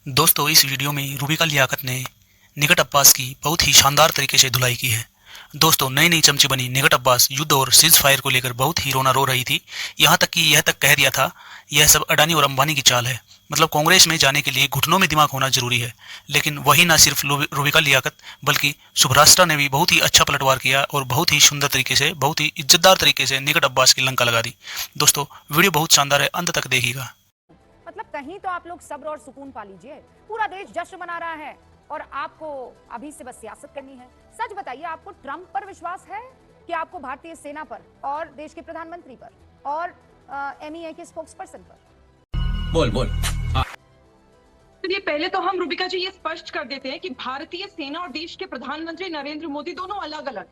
दोस्तों, इस वीडियो में रूबिका लियाकत ने निकट अब्बास की बहुत ही शानदार तरीके से धुलाई की है। दोस्तों, नई नई चमची बनी निकट अब्बास युद्ध और सीज फायर को लेकर बहुत ही रोना रो रही थी। यहाँ तक कि यह तक कह दिया था, यह सब अडानी और अंबानी की चाल है। मतलब कांग्रेस में जाने के लिए घुटनों में दिमाग होना जरूरी है। लेकिन वही ना सिर्फ रूबिका लियाकत बल्कि शुभराष्ट्र ने भी बहुत ही अच्छा पलटवार किया और बहुत ही सुंदर तरीके से, बहुत ही इज्जतदार तरीके से निकट अब्बास की लंका लगा दी। दोस्तों, वीडियो बहुत शानदार है, अंत तक देखिएगा। मतलब कहीं तो आप लोग सब्र और सुकून पा लीजिए। पूरा देश जश्न मना रहा है और आपको अभी से बस सियासत करनी है। सच बताइए, आपको ट्रंप पर विश्वास है कि आपको भारतीय सेना पर और देश के प्रधानमंत्री पर और एमईए के स्पोक्स पर्सन पर? बोल ये पहले तो हम रूबिका जी ये स्पष्ट कर देते हैं कि भारतीय सेना और देश के प्रधानमंत्री नरेंद्र मोदी दोनों अलग अलग।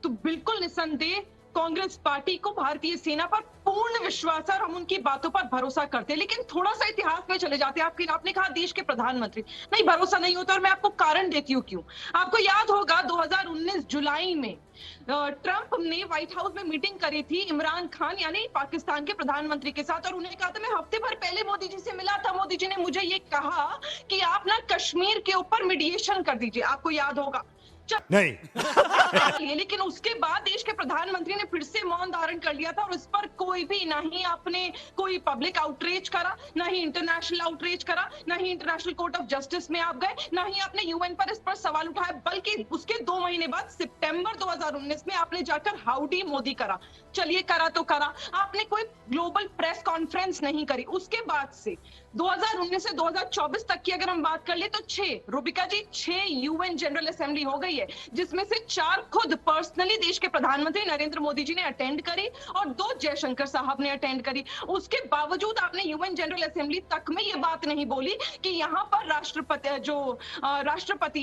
तो बिल्कुल निस्संदेह कांग्रेस पार्टी को भारतीय सेना पर पूर्ण विश्वास है और हम उनकी बातों पर भरोसा करते हैं। लेकिन थोड़ा सा इतिहास में चले जाते हैं। आपने कहा देश के प्रधानमंत्री, नहीं भरोसा नहीं होता और मैं आपको कारण देती हूँ क्यों। आपको याद होगा 2019 जुलाई में ट्रंप ने व्हाइट हाउस में मीटिंग करी थी इमरान खान यानी पाकिस्तान के प्रधानमंत्री के साथ और उन्हें कहा था, मैं हफ्ते भर पहले मोदी जी से मिला था, मोदी जी ने मुझे ये कहा कि आप ना कश्मीर के ऊपर मीडिएशन कर दीजिए। आपको याद होगा नहीं लेकिन उसके बाद देश के प्रधानमंत्री ने फिर से मौन धारण कर लिया था और इस पर कोई भी ना ही आपने कोई पब्लिक आउटरीच करा, ना ही इंटरनेशनल आउटरीच करा, ना ही इंटरनेशनल कोर्ट ऑफ जस्टिस में आप गए, ना ही आपने यूएन पर इस पर सवाल उठाया। बल्कि उसके 2 महीने बाद सितंबर 2019 में आपने जाकर हाउडी मोदी करा। चलिए करा तो करा, आपने कोई ग्लोबल प्रेस कॉन्फ्रेंस नहीं करी। उसके बाद से 2019 से 2024 तक की अगर हम बात कर ले तो 6 यूएन जनरल असेंबली हो गई है, जिसमें से 4 खुद पर्सनली देश के प्रधानमंत्री नरेंद्र मोदी जी ने अटेंड करी और 2 जयशंकर साहब ने अटेंड करी। उसके बावजूद आपने यूएन जनरल असेंबली तक में ये बात नहीं बोली कि यहाँ पर राष्ट्रपति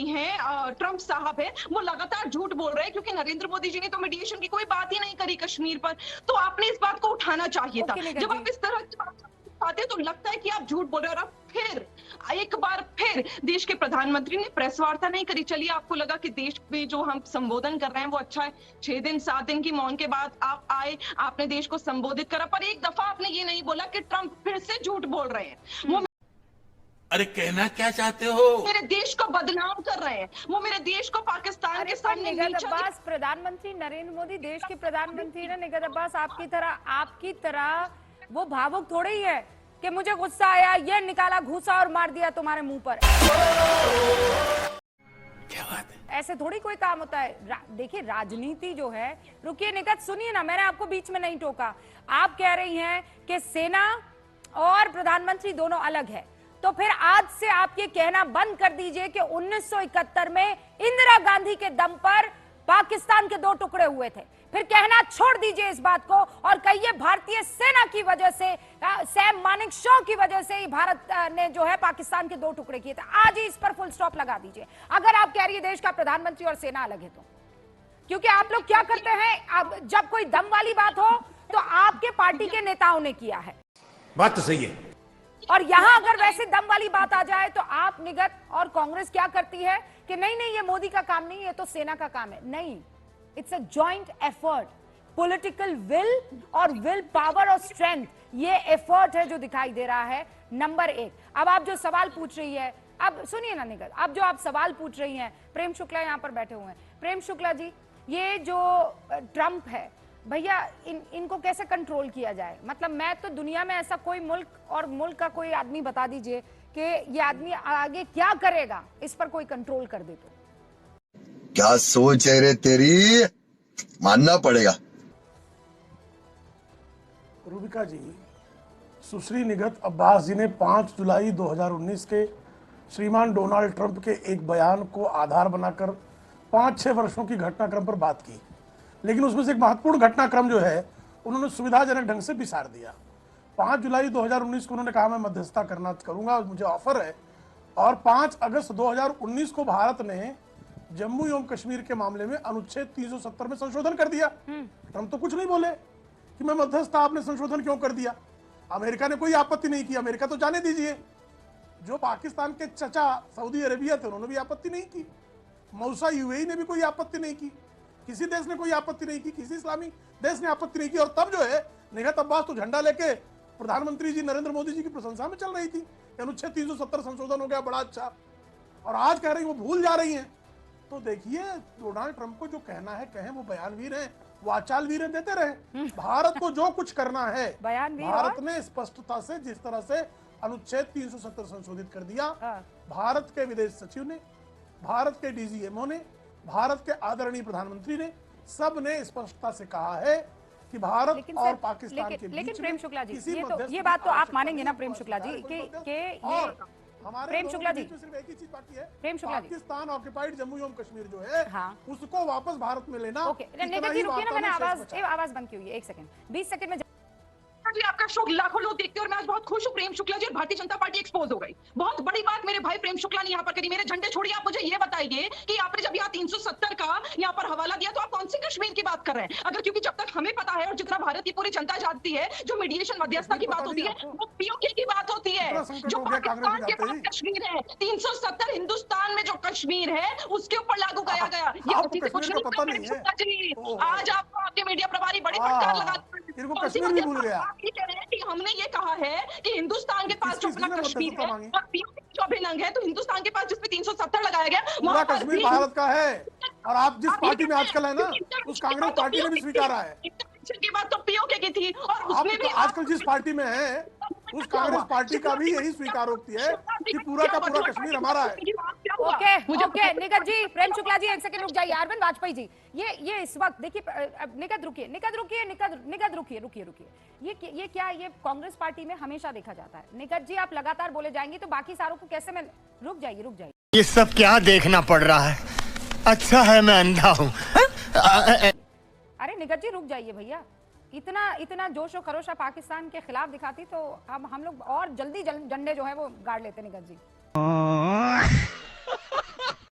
हैं ट्रंप साहब है, वो लगातार झूठ बोल रहे हैं क्योंकि नरेंद्र मोदी जी ने तो मीडिएशन की कोई बात ही नहीं करी कश्मीर पर। तो आपने इस बात को उठाना चाहिए था। जब आप इस तरह की बात आते तो लगता है कि आप झूठ बोल रहे हो। और फिर एक बार फिर देश के प्रधानमंत्री ने प्रेस वार्ता नहीं करी। चलिए आपको लगा कि देश में जो हम संबोधन कर रहे हैं वो अच्छा है, 6 दिन 7 दिन की मौन के बाद आप आए, आपने देश को संबोधित करा, पर एक दफा आपने ये नहीं बोला कि ट्रंप फिर से झूठ बोल रहे हैं, वो अरे कहना क्या चाहते हो? मेरे देश को बदनाम कर रहे हैं, वो मेरे देश को पाकिस्तान के सामने निगत अब्बास, प्रधानमंत्री नरेंद्र मोदी देश के प्रधानमंत्री ने। निगत अब्बास, आपकी तरह वो भावुक थोड़े ही है कि मुझे गुस्सा आया, ये निकाला घूसा और मार दिया तुम्हारे मुंह पर। क्या बात है? ऐसे थोड़ी कोई काम होता है। देखिए राजनीति जो है, रुकिए निगत सुनिए ना, मैंने आपको बीच में नहीं टोका। आप कह रही हैं कि सेना और प्रधानमंत्री दोनों अलग है, तो फिर आज से आप ये कहना बंद कर दीजिए कि 1971 में इंदिरा गांधी के दम पर पाकिस्तान के 2 टुकड़े हुए थे। फिर कहना छोड़ दीजिए इस बात को और कहिए भारतीय सेना की वजह से, सैम मानेकशॉ की वजह से ही भारत ने जो है पाकिस्तान के 2 टुकड़े किए थे। आज ही इस पर फुल स्टॉप लगा दीजिए अगर आप कह रही है देश का प्रधानमंत्री और सेना अलग है तो। क्योंकि आप लोग क्या करते हैं, अब जब कोई दम वाली बात हो तो आपके पार्टी के नेताओं ने किया है। बात तो सही है। और यहां अगर वैसे दम वाली बात आ जाए तो आप निगत और कांग्रेस क्या करती है कि नहीं ये मोदी का काम नहीं, ये तो सेना का काम है। नहीं, it's a joint effort. Political will और विल पावर और स्ट्रेंथ, ये एफर्ट है जो दिखाई दे रहा है। नंबर 1, अब आप जो सवाल पूछ रही है, अब सुनिए ना निगत, अब जो आप सवाल पूछ रही हैं, प्रेम शुक्ला यहां पर बैठे हुए हैं। प्रेम शुक्ला जी, ये जो ट्रंप है भैया, इनको कैसे कंट्रोल किया जाए? मतलब मैं तो दुनिया में ऐसा कोई मुल्क का कोई आदमी बता दीजिए कि ये आदमी आगे क्या करेगा, इस पर कोई कंट्रोल कर दे तो। क्या सोच है रे तेरी, मानना पड़ेगा। रूबिका जी, सुश्री निगत अब्बास जी ने 5 जुलाई 2019 के श्रीमान डोनाल्ड ट्रंप के एक बयान को आधार बनाकर 5-6 वर्षों की घटनाक्रम पर बात की, लेकिन उसमें से एक महत्वपूर्ण घटनाक्रम जो है उन्होंने सुविधाजनक ढंग से बिसार दिया। 5 जुलाई 2019 को उन्होंने कहा मैं मध्यस्थता करूंगा, मुझे ऑफर है। और 5 अगस्त 2019 को भारत ने जम्मू एवं कश्मीर के मामले में अनुच्छेद 370 में संशोधन कर दिया। ट्रंप तो कुछ नहीं बोले कि मैं मध्यस्थता, आपने संशोधन क्यों कर दिया। अमेरिका ने कोई आपत्ति नहीं की, अमेरिका तो जाने दीजिए। जो पाकिस्तान के चचा सऊदी अरेबिया थे उन्होंने भी आपत्ति नहीं की, मौसा यूएई ने भी कोई आपत्ति नहीं की, किसी देश ने कोई आपत्ति नहीं की, किसी इस्लामी देश ने आपत्ति नहीं की। और तब जो है निगत अब्बास तो झंडा लेके प्रधानमंत्री जी नरेंद्र मोदी जी की प्रशंसा में चल रही थी। कि अनुच्छेद 370 संशोधन हो गया, बड़ा अच्छा, और आज कह रही वो भूल जा रही हैं। तो देखिए, डोनाल्ड ट्रंप को जो कहना है कहें, वो बयानवीर हैं, वाचालवीर देते रहे। भारत को जो कुछ करना है, बयानवीर भारत ने स्पष्टता से जिस तरह से अनुच्छेद 370 संशोधित कर दिया, भारत के विदेश सचिव ने, भारत के डीजीएमओ ने, भारत के आदरणीय प्रधानमंत्री ने, सब ने स्पष्टता से कहा है कि भारत लेकिन और सर, पाकिस्तान के बीच लेकिन प्रेम शुक्ला जी, किसी ये मध्यस्थता बात तो की आप मानेंगे ना आवश्यकता प्रेम शुक्ला जी नहीं है। कि ये और हमारे प्रेम दोनों शुक्ला के जी, बीच में सिर्फ एक ही चीज बाकी है, प्रेम शुक्ला जी, पाकिस्तान ऑक्युपाइड जम्मू एवं कश्मीर जो है, हाँ, उसको वापस भारत में लेना। ओके, निगत जी रुकिए ना, मैंने आवाज बंद की हुई है, 1 सेकंड, 20 सेकंड में जी आपका शो लाखों लोग देखते हैं और मैं आज बहुत खुश हूँ। प्रेम शुक्ला जी और भारतीय जनता पार्टी एक्सपोज हो गई। बहुत बड़ी बात मेरे भाई प्रेम शुक्ला ने यहाँ पर करी। मेरे झंडे छोड़िए, आप मुझे ये बताइए कि आपने जब यहाँ 370 का यहाँ पर हवाला दिया तो आप कौन से कश्मीर की बात कर रहे हैं? अगर क्योंकि जब तक हमें पता है और जितना भारत की पूरी जनता जानती है, जो मीडिएशन मध्यस्थता की बात होती है वो पीओके की बात होती है। जो पाकिस्तान के पास कश्मीर है, 370 हिंदुस्तान में जो कश्मीर है उसके ऊपर लागू किया गया। ये आपको किसी कुछ कश्मीर का पता नहीं नहीं है। शुक्ला जी, आज आपको आपके मीडिया प्रभारी बड़ी फटकार लगाते हैं। इनको कश्मीर भी भूल गया। आप ये कह रहे हैं कि हमने ये कहा है कि हिंदुस्तान के पास जो अपना कश्मीर है और पीओके जो अभिनंग है, तो हिंदुस्तान के पास जिसपे 370 लगाया गया, पूरा वहां पर कश्मीर भी भारत का है। और आप जिस पार्टी में आजकल है ना, उस इंटरवेंशन कांग्रेस की पार्टी ने भी स्वीकारा है। इंटरवेंशन की बात तो पीओके की थी और आप उसमें भी आजकल जिस पार्टी में है, उस कांग्रेस पार्टी का भी यही स्वीकारोक्ति है कि पूरा का पूरा कश्मीर हमारा है। ओके ओके, निगत जी, प्रेम शुक्ला जी 1 सेकंड रुक जाइए। अरविंद वाजपेयी जी, ये इस वक्त देखिए, निगत रुकिए, ये क्या, ये कांग्रेस पार्टी में हमेशा देखा जाता है। निगत जी आप लगातार बोले जाएंगे तो बाकी सारों को कैसे मैं, रुक जाइए। ये सब क्या देखना पड़ रहा है? अच्छा है मैं अंधा हूँ। अरे निगत जी रुक जाइए भैया, इतना जोश और खरोश पाकिस्तान के खिलाफ दिखाती तो हम लोग और जल्दी झंडे जो है वो गाड़ लेते। निगत जी